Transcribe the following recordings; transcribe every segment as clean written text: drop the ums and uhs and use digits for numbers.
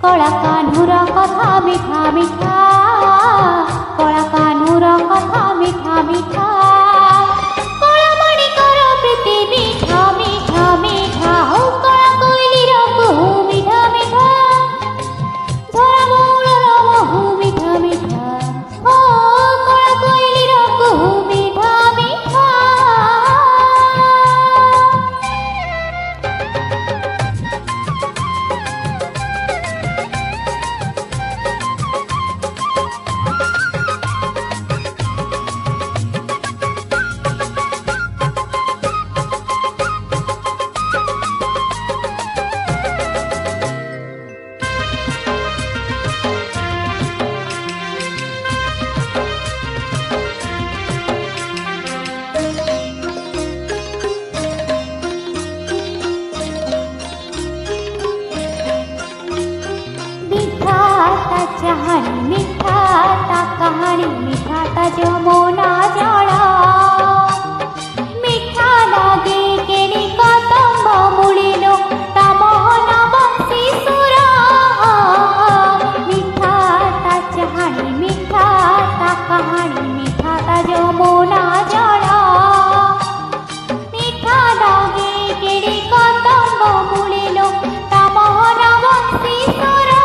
कला कान्हूर कथा मिठा मिठा, कला कान्हूर कथा मिठा मिठा, कला माणिकर प्रीति मिठा मिठा मिठा, हो कला कोइलीर कुहू मिठा मिठा, झरा बौलर महू मिठा मिठा, हो कला कोइलीर कुहू मिठा मिठा। कहानी मीठा ता कहानी मीठा ता जमुना जड़ा, मीठा लागे केली कदंब मुळीलो ता मोहन बंसी सुरा, मीठा ता कहानी मीठा ता कहानी मीठा ता जमुना जड़ा, मीठा लागे केली कदंब मुळीलो ता मोहन बंसी सुरा,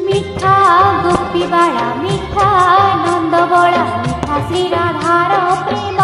मीठा गोपीबाला मीठा नंदबोला मीठा श्री राधार प्रेम।